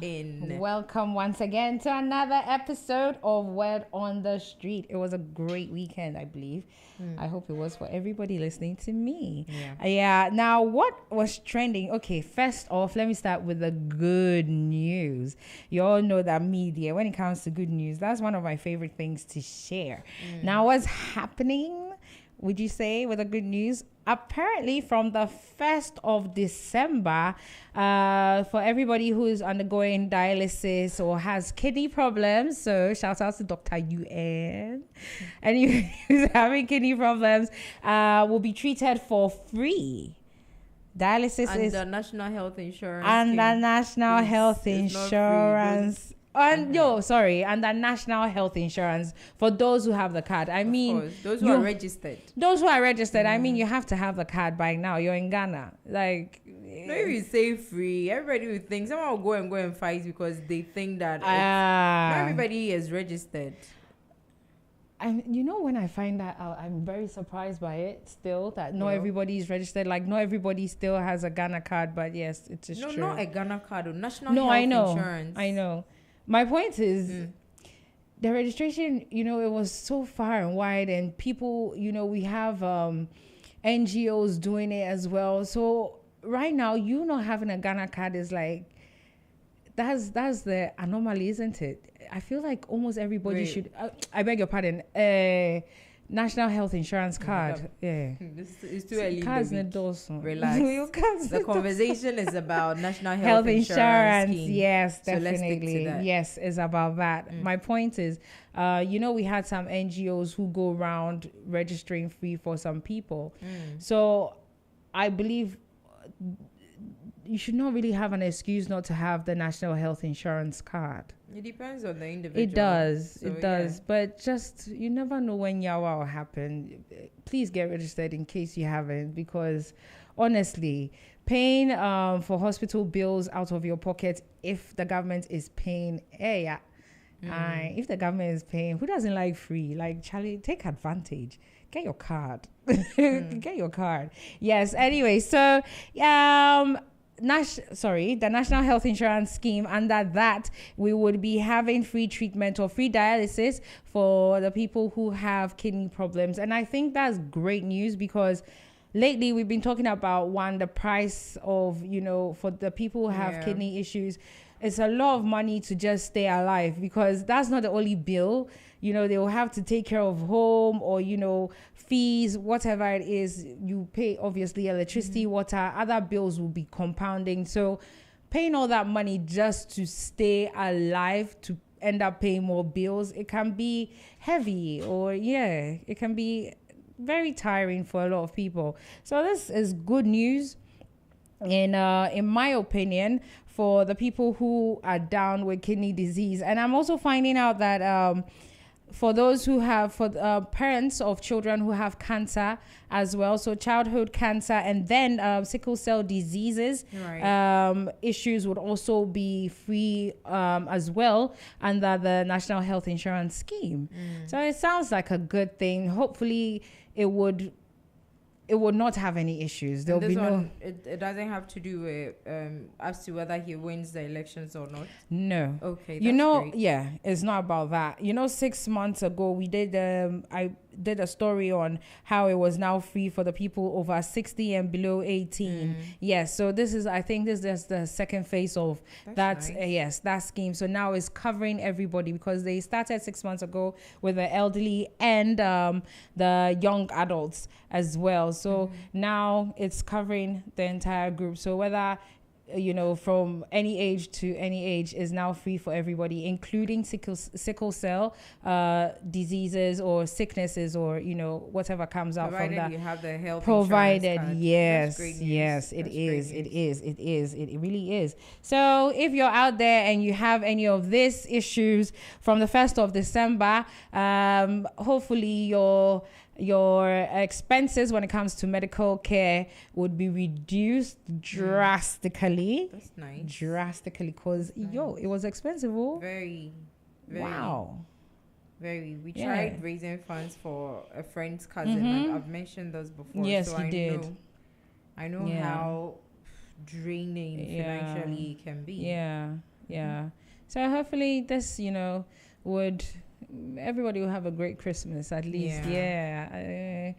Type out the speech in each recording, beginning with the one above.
in. Welcome once again to another episode of Word on the Street. It was a great weekend, I believe. I hope it was for everybody listening to me. Yeah. Now, what was trending? Okay, first off, let me start with the good news. You all know that media, when it comes to good news, that's one of my favorite things to share. Now, what's happening? Would you say with the good news? Apparently, from the 1st of December, for everybody who is undergoing dialysis or has kidney problems, so shout out to Dr. UN, and who's having kidney problems, will be treated for free. Dialysis And is the National Health Insurance. and the scheme National Health is not free. Insurance. And and the National Health Insurance for those who have the card. I mean, Of course, those who are registered. those who are registered. I mean, you have to have the card by now. You're in Ghana, like. No, if you say free, everybody will think someone will go and fight because they think that not everybody is registered. When I find that out, I'm very surprised by it still, that not everybody is registered. Like, not everybody still has a Ghana card, but yes, it is No, true. not a Ghana card, National No, Health I know. Insurance. I know. My point is, the registration, it was so far and wide, and people, we have NGOs doing it as well. So right now, you not having a Ghana card is like, that's the anomaly, isn't it? I feel like almost everybody Wait. should. I beg your pardon. National Health Insurance card. Yeah. It's too early. Cards in the in week. the doorstone. Relax. Your cards The in conversation is about National Health insurance, scheme. yes, So let's stick to definitely. that. Yes, it's about that. My point is, we had some NGOs who go around registering free for some people. So I believe you should not really have an excuse not to have the National Health Insurance card. It depends on the individual. It does. So, It does. But just, you never know when yawa will happen. Please get registered in case you haven't, because honestly, paying for hospital bills out of your pocket, if the government is paying, if the government is paying, who doesn't like free? Like, Charlie, take advantage. Get your card. Get your card. Yes. Anyway, so the National Health Insurance Scheme, under that we would be having free treatment or free dialysis for the people who have kidney problems. And I think that's great news, because lately we've been talking about the price of, for the people who have kidney issues. It's a lot of money to just stay alive, because that's not the only bill. They will have to take care of home or, fees, whatever it is. You pay, obviously, electricity, water, other bills will be compounding. So paying all that money just to stay alive, to end up paying more bills, it can be heavy, or it can be very tiring for a lot of people. So this is good news, in my opinion, for the people who are down with kidney disease. And I'm also finding out that for those who have, for parents of children who have cancer as well, so childhood cancer, and then sickle cell diseases, issues would also be free as well under the National Health Insurance Scheme. So it sounds like a good thing. Hopefully it would not have any issues. There'll be no. It doesn't have to do with as to whether he wins the elections or not. No. Okay. That's great. It's not about that. 6 months ago we did. I did a story on how it was now free for the people over 60 and below 18. Yes. So I think this is the second phase of that. Nice. That scheme. So now it's covering everybody, because they started 6 months ago with the elderly and the young adults as well. So now it's covering the entire group. So whether from any age to any age is now free for everybody, including sickle cell diseases or sicknesses, or whatever comes out Provided from that. you have the health Provided, insurance card. yes, That's great news. yes, it That's is, great it news. is, it really is. So if you're out there and you have any of these issues from the 1st of December, hopefully your expenses when it comes to medical care would be reduced drastically. That's nice. Drastically, because it was expensive. Very, Wow. very. We Yeah. tried raising funds for a friend's cousin, and I've mentioned those before. Yes, so you did. I know how draining financially it can be. Yeah. Yeah. So hopefully this, would everybody will have a great Christmas at least. Yeah.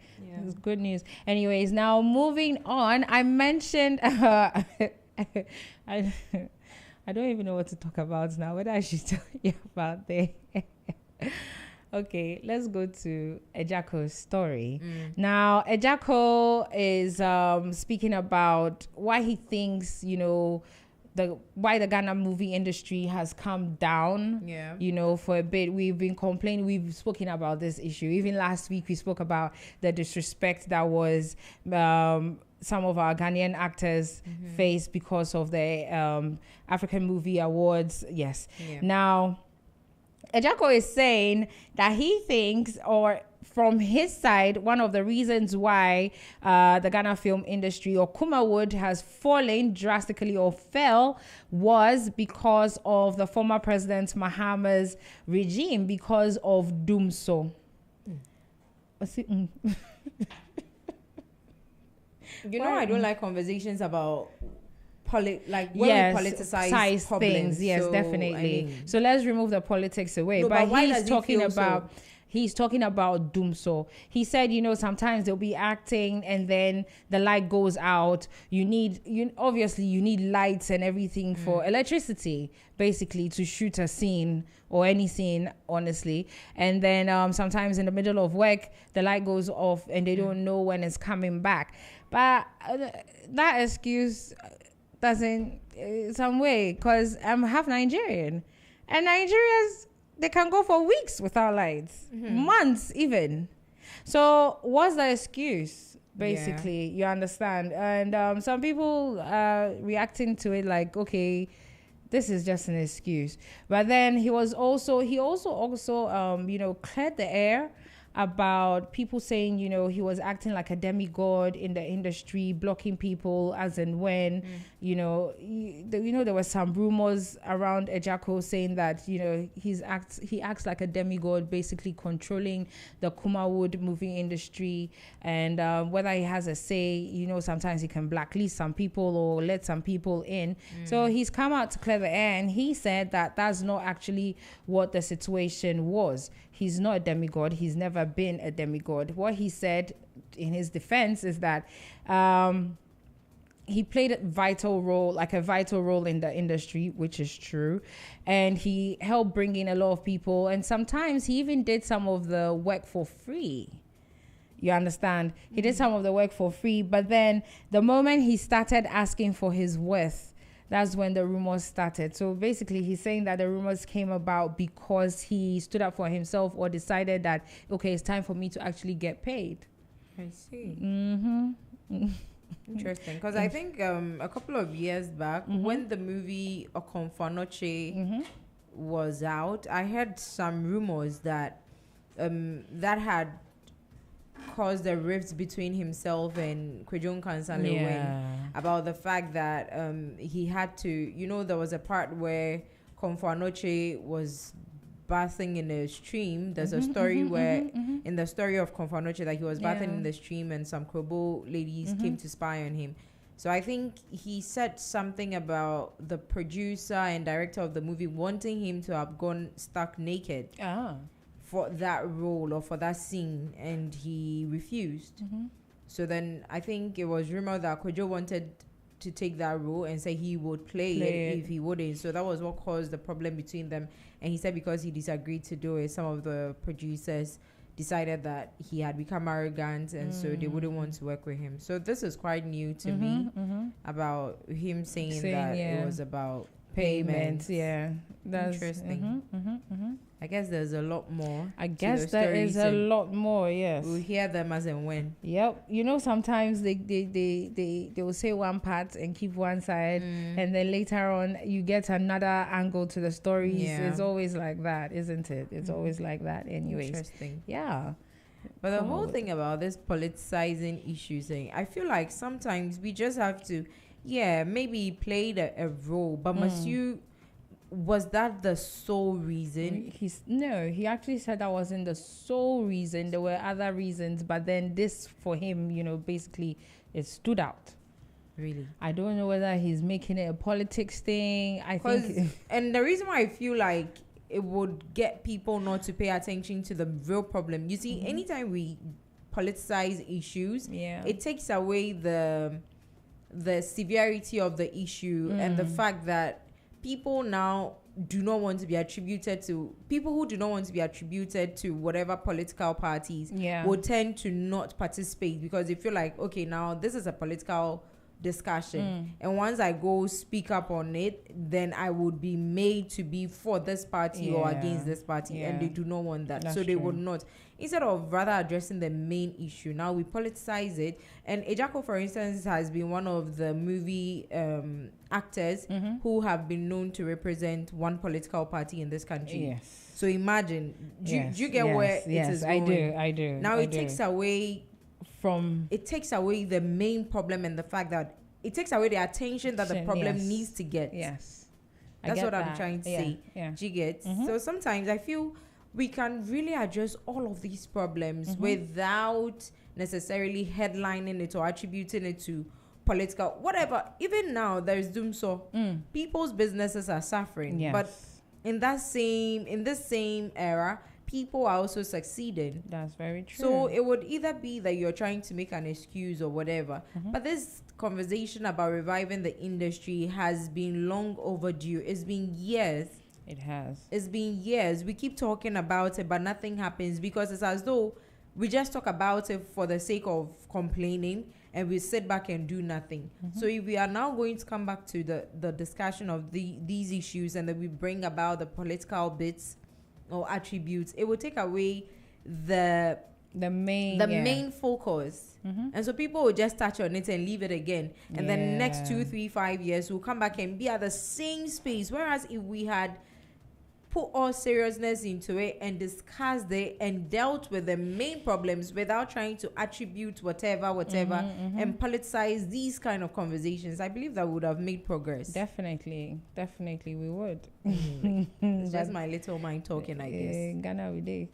It's good news. Anyways, now moving on. I mentioned I don't even know what to talk about now. Whether I should tell you about the Okay, let's go to Ejako's story. Now, Ejako is speaking about why he thinks, why the Ghana movie industry has come down. For a bit. We've been complaining. We've spoken about this issue. Even last week, we spoke about the disrespect that was some of our Ghanaian actors faced because of the African Movie Awards. Yes. Yeah. Now, Ejako is saying that he thinks, or from his side, one of the reasons why the Ghana film industry or Kumawood has fallen drastically or fell was because of the former President Mahama's regime, because of Dumso. I don't like conversations about politicized problems. Things. Yes, so, definitely. So let's remove the politics away. No, but he's talking about. So? He's talking about Dumso. He said, sometimes they'll be acting and then the light goes out. You need lights and everything for electricity, basically, to shoot a scene or any scene, honestly. And then sometimes in the middle of work, the light goes off and they don't know when it's coming back. But that excuse doesn't, some way, because I'm half Nigerian. And Nigerians, they can go for weeks without lights, months even. So what's the excuse, basically? You understand? And some people are reacting to it like, okay, this is just an excuse. But then he also cleared the air about people saying, he was acting like a demigod in the industry, blocking people as and when, there were some rumors around Ejako saying that, he acts like a demigod, basically controlling the Kumawood movie industry. And whether he has a say, sometimes he can blacklist some people or let some people in. So he's come out to clear the air, and he said that that's not actually what the situation was. He's not a demigod. He's never been a demigod. What he said in his defense is that he played a vital role in the industry, which is true. And he helped bring in a lot of people. And sometimes he even did some of the work for free. You understand? He did some of the work for free. But then the moment he started asking for his worth, that's when the rumors started. So basically, he's saying that the rumors came about because he stood up for himself or decided that, okay, it's time for me to actually get paid. I see. Interesting. Because I think a couple of years back, when the movie Okonfa-Noche was out, I heard some rumors that that had caused a rift between himself and Kwejon Kansan-Lewen about the fact that he had to, there was a part where Okonfa-Noche was bathing in a stream. There's a story where in the story of Okonfa-Noche that he was bathing in the stream and some Krobo ladies came to spy on him. So I think he said something about the producer and director of the movie wanting him to have gone stark naked for that role or for that scene, and he refused. So then I think it was rumored that Kojo wanted to take that role and say he would play it if he wouldn't. So that was what caused the problem between them. And he said because he disagreed to do it, some of the producers decided that he had become arrogant, and so they wouldn't want to work with him. So this is quite new to me about him saying that it was about payments. Yeah, that's interesting. I guess there's a lot more. I guess there is a lot more. Yes, we'll hear them as and when. Yep. Sometimes they will say one part and keep one side, and then later on you get another angle to the stories. It's always like that, isn't it? It's always like that. Anyways. Interesting. Yeah. But the whole thing about this politicizing issues, I feel like sometimes we just have to, maybe he played a role, but was that the sole reason? He actually said that wasn't the sole reason. There were other reasons, but then this for him, basically it stood out. Really? I don't know whether he's making it a politics thing. I think, and the reason why I feel like it would get people not to pay attention to the real problem. You see, anytime we politicize issues, it takes away the severity of the issue and the fact that people now do not want to be attributed to people who do not want to be attributed to whatever political parties will tend to not participate because they feel like, okay, now this is a political discussion and once I go speak up on it, then I would be made to be for this party or against this party, and they do not want that. So they would not, instead of rather addressing the main issue, now we politicize it. And Ejako, for instance, has been one of the movie actors who have been known to represent one political party in this country. So imagine, do you get where it is going? I do. Now it takes away the main problem and the fact that it takes away the attention that the problem needs to get. That's what I'm trying to say. Do you get? So sometimes I feel we can really address all of these problems without necessarily headlining it or attributing it to political whatever. Even now there's doom, so people's businesses are suffering, but in this same era, people are also succeeding. That's very true. So it would either be that you're trying to make an excuse or whatever. But this conversation about reviving the industry has been long overdue. It's been years. It has. It's been years. We keep talking about it, but nothing happens because it's as though we just talk about it for the sake of complaining and we sit back and do nothing. So if we are now going to come back to the discussion of these issues and then we bring about the political bits or attributes, it will take away the main focus. And so people will just touch on it and leave it again. And then next 2, 3, 5 years, we'll come back and be at the same space. Whereas if we had put all seriousness into it and discussed it and dealt with the main problems without trying to attribute whatever and politicize these kind of conversations, I believe that would have made progress. Definitely we would. It's just my little mind talking, I guess. Ghana we did.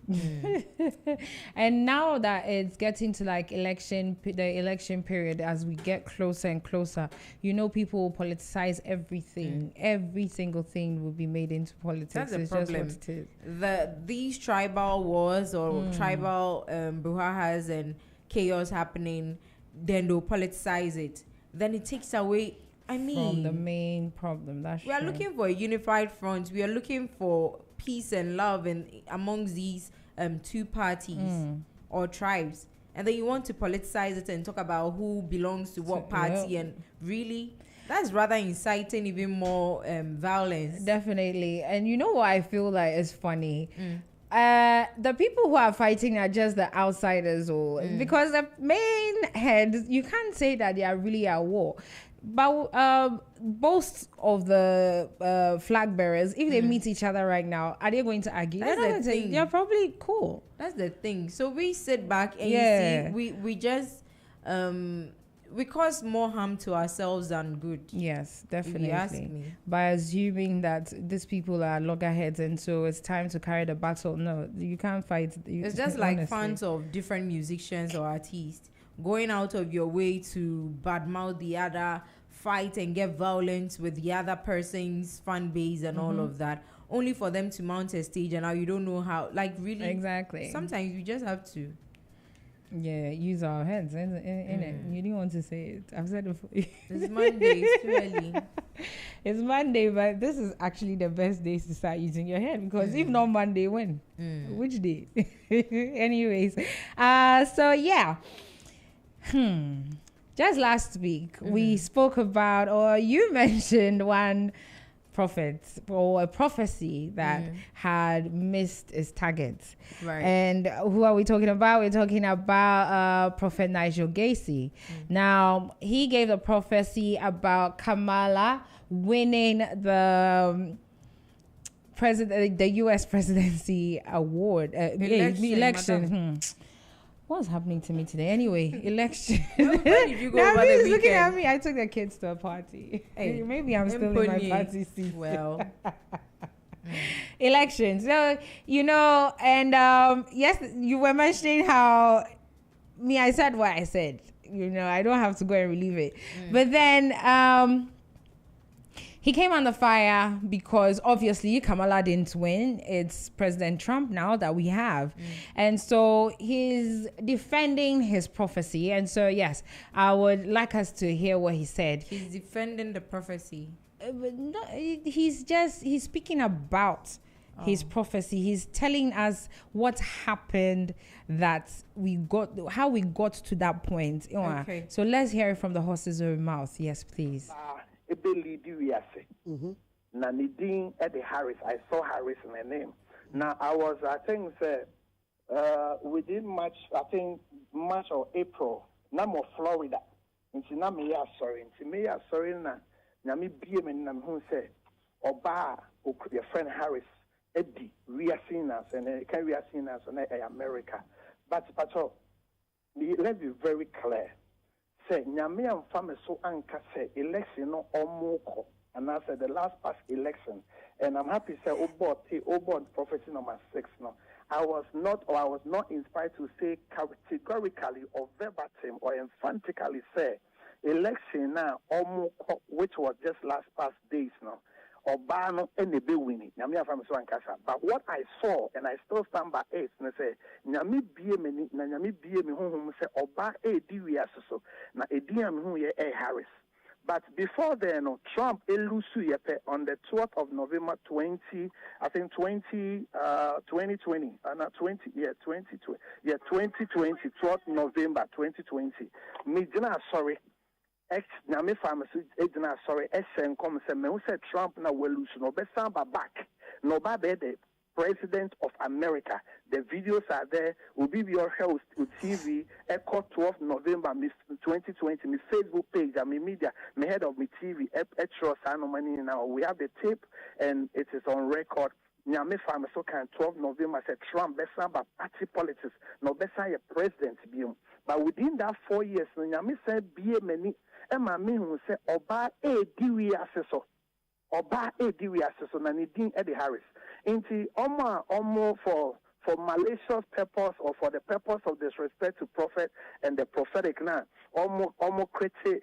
And now that it's getting to like the election period, as we get closer and closer, people will politicize everything. Every single thing will be made into politics. That's the problem. These tribal wars or tribal brouhahas and chaos happening, then they'll politicize it. Then it takes away from the main problem. We are looking for a unified front. We are looking for peace and love amongst these two parties or tribes. And then you want to politicize it and talk about who belongs to what party, and really, that's rather inciting even more violence. Definitely. And you know what I feel like is funny? The people who are fighting are just the outsiders, because the main heads, you can't say that they are really at war. But both of the flag bearers, if they meet each other right now, are they going to argue? That's the thing. They're probably cool. That's the thing. So we sit back and you see, we just we cause more harm to ourselves than good. Yes, definitely. If you ask me. By assuming that these people are loggerheads and so it's time to carry the battle. No, you can't fight. It's just like fans of different musicians or artists going out of your way to badmouth the other, fight and get violent with the other person's fan base and all of that, only for them to mount a stage and now you don't know how. Like, really? Exactly. Sometimes you just have to. Yeah, use our heads, innit? You didn't want to say it. I've said it before. It's Monday, it's too early. It's Monday, but this is actually the best days to start using your head, because if not Monday, when? Which day? Anyways, so yeah. Just last week, we spoke about, or you mentioned one prophet or a prophecy that had missed its target. Right. And who are we talking about? We're talking about Prophet Nigel Gaise. Now, he gave a prophecy about Kamala winning the the U.S. presidency award, election. What's happening to me today? Anyway, election. Where did you go over the weekend? Looking at me. I took the kids to a party. Hey, maybe I'm still in my party seat. Well, elections. So, and yes, you were mentioning how I said what I said. I don't have to go and relieve it. But then he came under fire because obviously Kamala didn't win. It's President Trump now that we have. And so he's defending his prophecy. And so, yes, I would like us to hear what he said. He's defending the prophecy. But no, he's speaking about his prophecy. He's telling us what happened, how we got to that point. Okay. So let's hear it from the horse's own mouth. Yes, please. Na Nadine Eddie Harris. I saw Harris in her name. Now I think within March or April, I'm Florida. In Sinamia, sorry. In Simea, sorry, Nami BM and who say, Oba, your friend Harris, Eddie, we are seen us and can we are seen us in America. But let's be very clear. Say, Nyame and family so anka say election no omoko. And I said the last past election, and I'm happy to say Obot prophecy number 6 now. I was not inspired to say categorically or verbatim or emphatically say election now omoko, which was just last past days now. Obano and the be winning. Nyame from so ankasa. But what I saw, and I still stand by it, and say Nyame bie me na Nyame bie me hu say Oba di wi aso na ediam hu ye Harris. But before then, Trump elusu yepe on the 12th of November 2020, 2020, 2020, 12th November 2020. Me dina sorry. Nyame pharmacy ejina sorry esen come say me say Trump na welus no be samba back no ba be the president of America. The videos are there. Will be your host to TV. Echo 12 November 2020. My Facebook page, my media, my head of my TV. Now we have the tape and it is on record. Nyame farmer so can 12 November say Trump be samba party politics. No be say a president be. But within that 4 years, Nyame say be many. Emma me who say Oba diwi aseso. Oba diwi aseso na Nadine Eddie Harris. Inti omo for malicious purpose or for the purpose of disrespect to prophet and the prophetic now. Omo criticize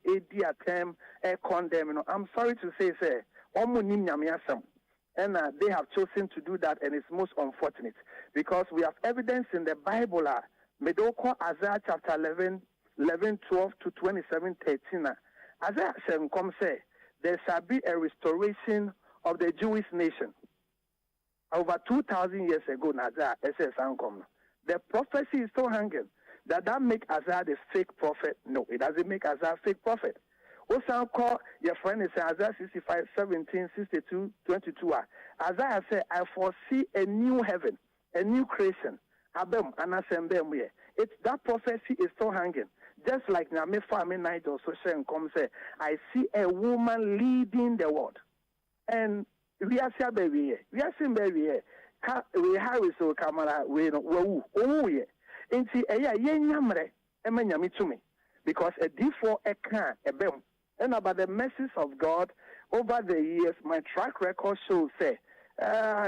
AD attempt condemn. I'm sorry to say omo nim nyame asem. And they have chosen to do that, and it's most unfortunate because we have evidence in the Bible. Medoko Isaiah chapter 11, 12 to 27, 13. Isaiah say there shall be a restoration of the Jewish nation. Over 2,000 years ago, the prophecy is still hanging. That make Isaiah the fake prophet? No, it doesn't make Isaiah a fake prophet. Also call your friend is Isaiah 65, 17, 62, 22. Isaiah said, I foresee a new heaven, a new creation. It's that prophecy is still hanging. Just like Name Farming Nigel so say, I see a woman leading the world. And we are seeing baby. We are seeing baby. We have so camera. We no. Yeah. Inti ye nyamre. Ema nyami to me because a D4 can a bem. And about the message of God over the years, my track record shows say,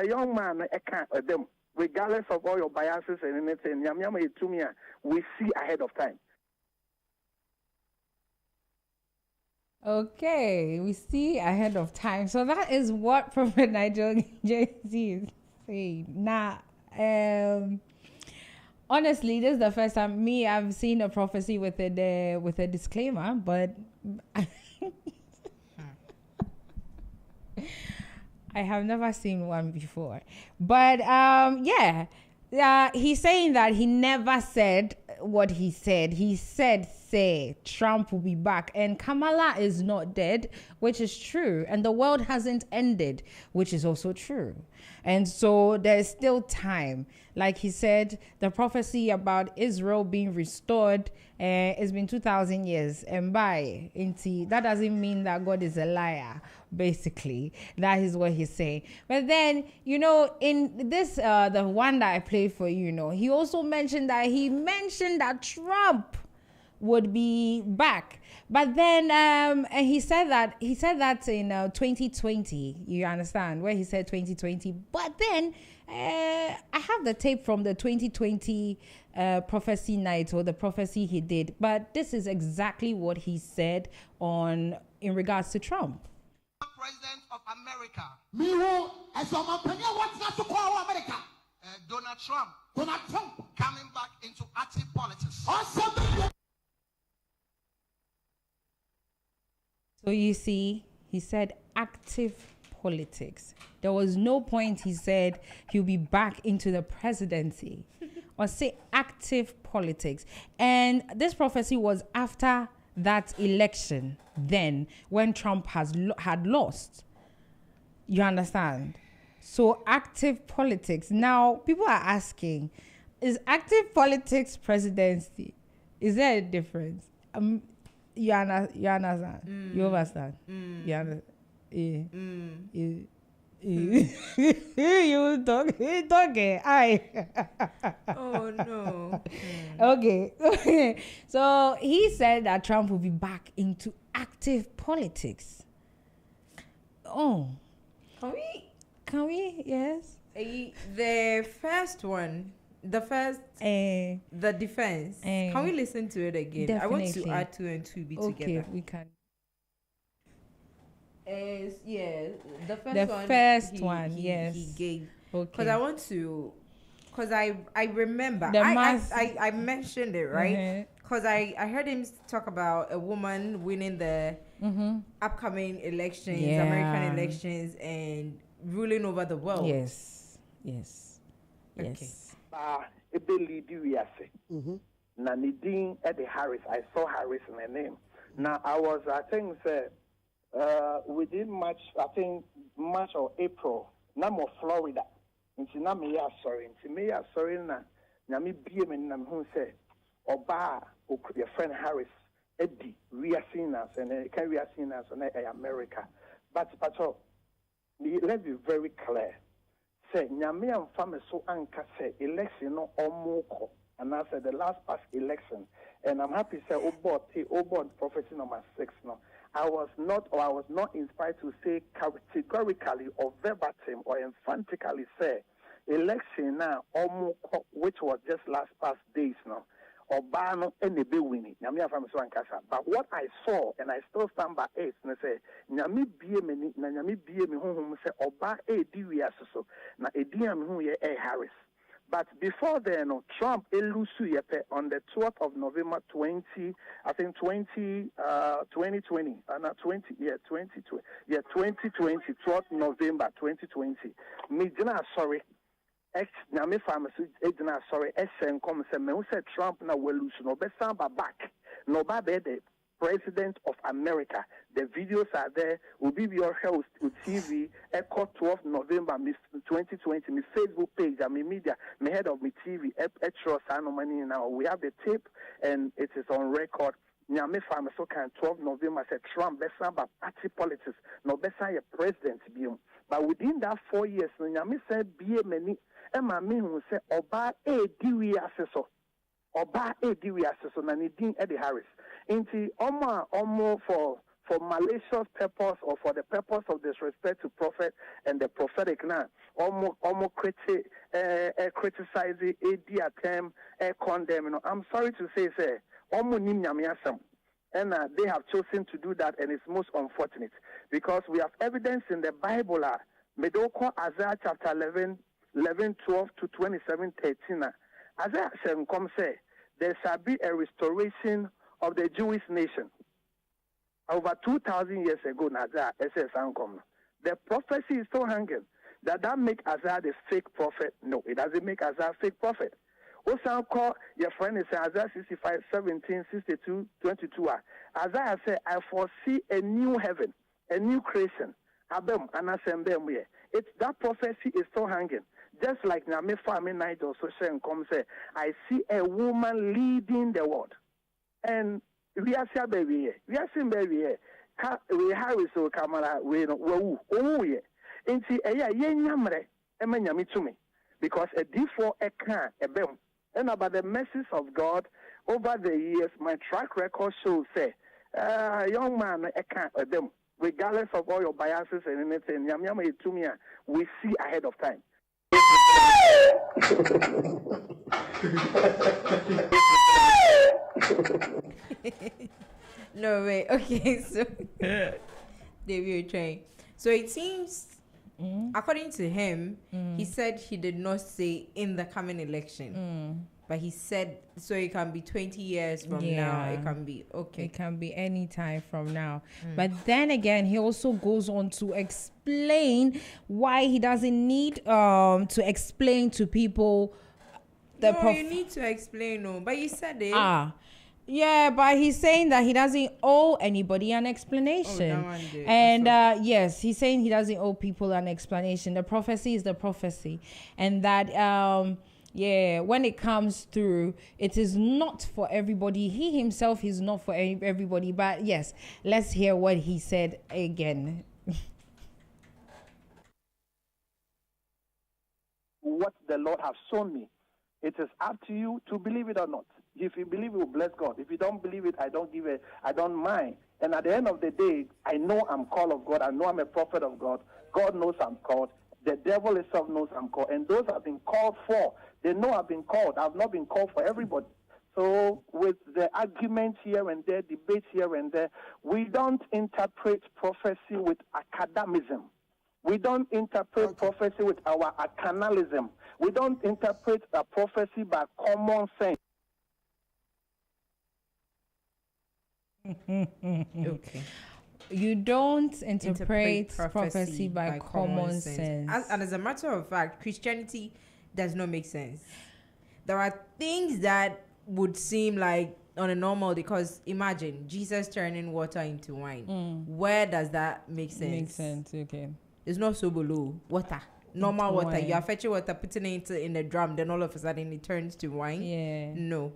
young man can a bem. Regardless of all your biases and anything, nyam to me. We see ahead of time. Okay, we see ahead of time. So that is what Prophet Nigel Gaise is saying. Now, honestly, this is the first time I've seen a prophecy with a disclaimer, but I have never seen one before. But he's saying that he never said what he said. He said, Trump will be back. And Kamala is not dead, which is true. And the world hasn't ended, which is also true. And so there's still time. Like he said, the prophecy about Israel being restored, it's been 2,000 years. And that doesn't mean that God is a liar, basically. That is what he's saying. But then, in this, the one that I played for you, he also mentioned that Trump would be back. But then and he said that in 2020, you understand, where he said 2020. But then I have the tape from the 2020 prophecy night, or the prophecy he did. But this is exactly what he said in regards to Trump. President of America, Donald Trump coming back into active politics. So you see, he said active politics. There was no point he said he'll be back into the presidency or say active politics. And this prophecy was after that election then, when Trump had lost. You understand? So active politics. Now, people are asking, is active politics presidency? Is there a difference? You understand? You understand? You understand? You talking. Oh no. Okay. So he said that Trump will be back into active politics. Oh. Can we? Yes. The first one, the defense. Can we listen to it again? Definitely. I want to add 2 and 2 together. Okay, we can. The first one, yes. He gave. Okay. Because I remember. I mentioned it, right? Because I heard him talk about a woman winning the upcoming elections, American elections, and ruling over the world. Yes. Okay. Na Nadine Eddie Harris. I saw Harris in her name. Now I think within March or April, na more Florida. Nti na me ya sorry na me bie me nam hu say oba your friend Harris Eddie we are seeing us and can we are seeing us in America. But let's be very clear. Say nyame amfa so anka say election no omoko, and I said the last past election, and I'm happy to say Obot prophecy number 6 no. I was not inspired to say categorically or verbatim or emphatically say election now omoko, which was just last past days now. Obano and the be winning. But what I saw, and I still stand by it, and I say, Nyami bie me home say Oba e diwiaso na ediam hu ye Harris. But before then, Trump elusu yepe on the 12th of November 2020, not 20, 2020, 12th November 2020. Me dina sorry. Now, me pharmacy agent sorry. SN come say me who said Trump na will lose no be samba back. No ba be the president of America. The videos are there. Will be your host with TV. Echo 12th November 2020. My Facebook page and my media. My head of my TV. Extra money now. We have the tape and it is on record. Nyame pharmacy can 12 November said Trump be samba party politics. No be say president be. But within that 4 years, Nyame said be many. Emma me who say Oba e diwi aseso na Nadine Eddie Harris. Inti omo for malicious purpose or for the purpose of disrespect to prophet and the prophetic now. Omo criticizing attempt condemn. You know, I'm sorry to say omo nim nyame asam. And they have chosen to do that, and it's most unfortunate because we have evidence in the Bible. Medoko Isaiah chapter 11, 12 to 27, 13. Isaiah said, come say, there shall be a restoration of the Jewish nation. Over 2,000 years ago, Isaiah says, the prophecy is still hanging. That make Isaiah the fake prophet? No, it doesn't make Isaiah a fake prophet. Also, call your friend is Isaiah 65, 17, 62, 22. Isaiah said, I foresee a new heaven, a new creation. It's that prophecy is still hanging. Just like Name Family Nigel social come say, I see a woman leading the world. And we are seeing baby here. We are seeing baby here. We Harris or Kamala, we know, yeah. And see, yamre, to me. Because a D4 a can, a bem. And about the message of God, over the years, my track record shows, say, young man, I can't them, regardless of all your biases and anything, we see ahead of time. No way. Okay, so David train. So it seems, according to him, he said he did not say in the coming election, but he said so it can be 20 years from now. It can be okay. It can be any time from now. But then again, he also goes on to explain why he doesn't need to explain to people. You need to explain, no. But you said it. Yeah, but he's saying that he doesn't owe anybody an explanation. Oh, that one did. And yes, he's saying he doesn't owe people an explanation. The prophecy is the prophecy. And that, when it comes through, it is not for everybody. He himself is not for everybody. But yes, let's hear what he said again. What the Lord has shown me. It is up to you to believe it or not. If you believe it, will bless God. If you don't believe it, I don't mind. And at the end of the day, I know I'm called of God. I know I'm a prophet of God. God knows I'm called. The devil himself knows I'm called. And those I've been called for, they know I've been called. I've not been called for everybody. So with the arguments here and there, debates here and there, we don't interpret prophecy with academicism. We don't interpret prophecy with our arcanalism. We don't interpret a prophecy by common sense. Okay. You don't interpret prophecy by common sense. And as a matter of fact, Christianity does not make sense. There are things that would seem like on a normal, because imagine Jesus turning water into wine. Where does that make sense? Makes sense, okay. It's not so below water. Normal water. You are fetching water, putting it in a drum, then all of a sudden it turns to wine. Yeah. No.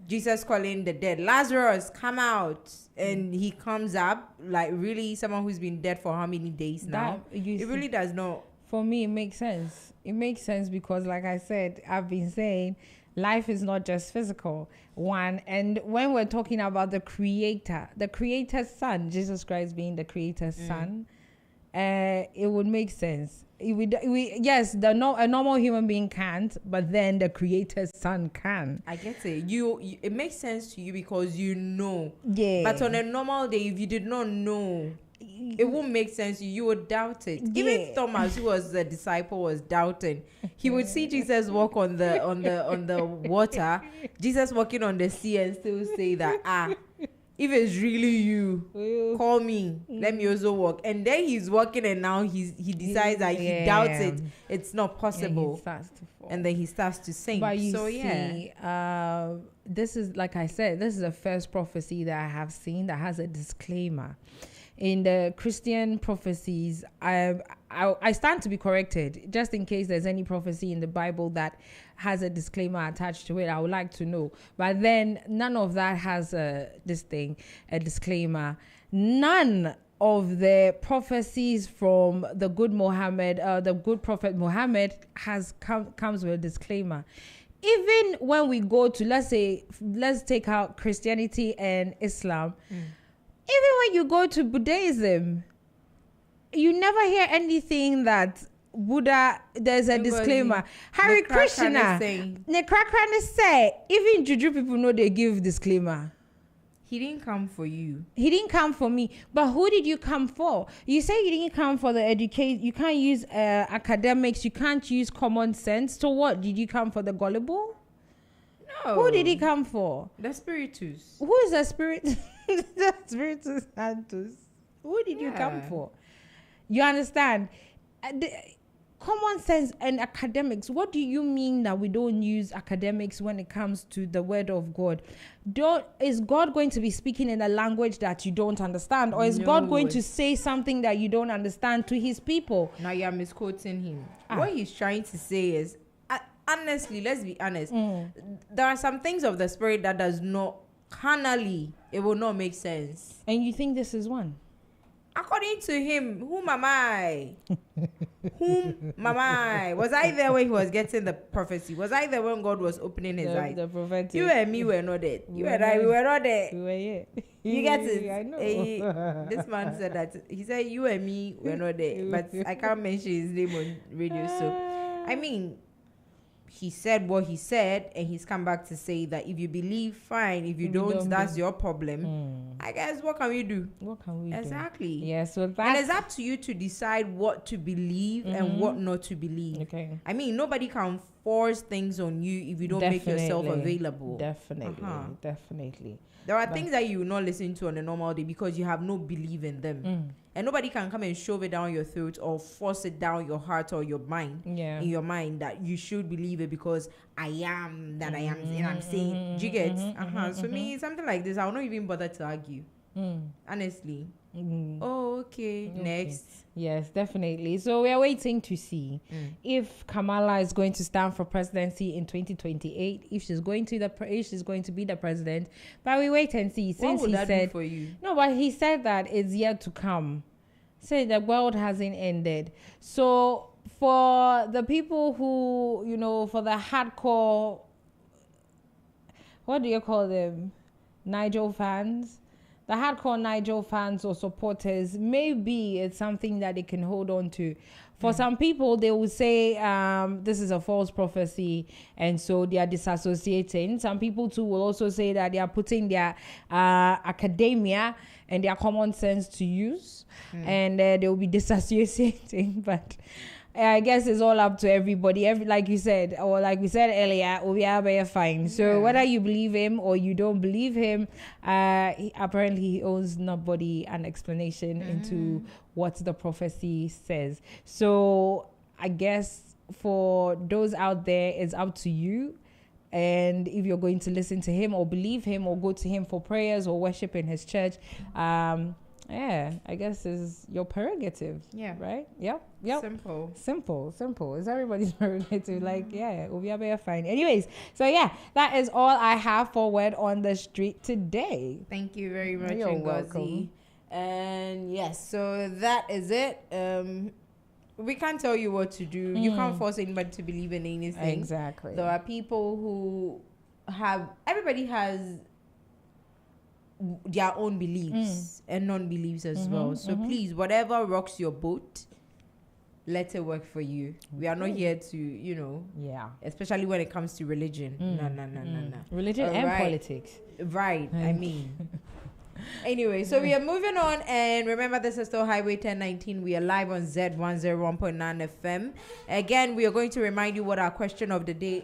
Jesus calling the dead, Lazarus, come out. And he comes up, like really someone who's been dead for how many days now? It really does not. For me, it makes sense. It makes sense because, like I said, I've been saying, life is not just physical. One, and when we're talking about the creator's son, Jesus Christ being the creator's son, it would make sense. Yes, a normal human being can't, but then the creator's son can. I get it. It makes sense to you because you know. Yeah. But on a normal day, if you did not know, it won't make sense to you. You would doubt it. Yeah. Even Thomas, who was the disciple, was doubting. He would see Jesus walk on the water, Jesus walking on the sea, and still say that if it's really you, call me. Let me also walk. And then he's walking, and now he decides that he doubts it. It's not possible. And then he starts to sing. But you see, this is, like I said, this is the first prophecy that I have seen that has a disclaimer. In the Christian prophecies, I stand to be corrected. Just in case there's any prophecy in the Bible that has a disclaimer attached to it, I would like to know. But then none of that has a disclaimer. None of the prophecies from the good prophet Muhammad comes with a disclaimer. Even when we go to, let's take out Christianity and Islam. Even when you go to Buddhism, you never hear anything that Buddha, there's a disclaimer. Hare Krishna, Nekrakran say, even Juju people know they give disclaimer. He didn't come for you. He didn't come for me. But who did you come for? You say you didn't come for the educate. You can't use academics. You can't use common sense. So what? Did you come for the gullible? No. Who did he come for? The spiritus. Who is the spirit? The spiritus santus. Who did you come for? You understand? Common sense and academics. What do you mean that we don't use academics when it comes to the word of God? Is God going to be speaking in a language that you don't understand? Or is God going to say something that you don't understand to his people? Now you're misquoting him. What he's trying to say is, honestly, let's be honest. There are some things of the spirit that does not, carnally, it will not make sense. And you think this is one? According to him, whom am I? Whom am I? Was I there when he was getting the prophecy? Was I there when God was opening his eyes? The prophetic. You and me were not there. You and I, we were not there. We were here. You get it? I know. This man said that. He said you and me were not there. But I can't mention his name on radio. So, I mean, he said what he said, and he's come back to say that if you believe, fine. If you don't, that's your problem. I guess what can we do? What can we do? Exactly. Yeah, so that, and it's up to you to decide what to believe and what not to believe. Okay. I mean, nobody can force things on you if you don't make yourself available. Definitely. There are things that you will not listen to on a normal day because you have no belief in them. And nobody can come and shove it down your throat or force it down your heart or your mind. In your mind that you should believe it because I am that I am and I'm saying. Do you get? So me, something like this, I will not even bother to argue. Honestly. Oh, okay. Next. Yes, definitely. So we are waiting to see if Kamala is going to stand for presidency in 2028. If she's going to be the president, but we wait and see. Since what would he that said do for you? No, but he said that it's yet to come. Said the world hasn't ended. So for the people who, for the hardcore, what do you call them? Nigel fans. The hardcore Nigel fans or supporters, maybe it's something that they can hold on to. For some people, they will say this is a false prophecy, and so they are disassociating. Some people too will also say that they are putting their academia and their common sense to use, and they will be disassociating. But I guess it's all up to everybody. Like you said, or like we said earlier, we are fine. So whether you believe him or you don't believe him, apparently he owes nobody an explanation into what the prophecy says. So I guess for those out there, it's up to you. And if you're going to listen to him or believe him or go to him for prayers or worship in his church, I guess is your prerogative. Yeah. Right? Yep. Simple. It's everybody's prerogative. We are fine. Anyways, so that is all I have for Word on the Street today. Thank you very much, You're Ngozi. welcome. And yes, so that is it. We can't tell you what to do. You can't force anybody to believe in anything. Exactly. There are people who everybody has their own beliefs and non-beliefs as well. So please, whatever rocks your boat, let it work for you. We are not here to, especially when it comes to religion. No. Religion and politics. Right. I mean. Anyway, so we are moving on, and remember, this is still Highway 1019. We are live on Z101.9 FM. Again, we are going to remind you what our question of the day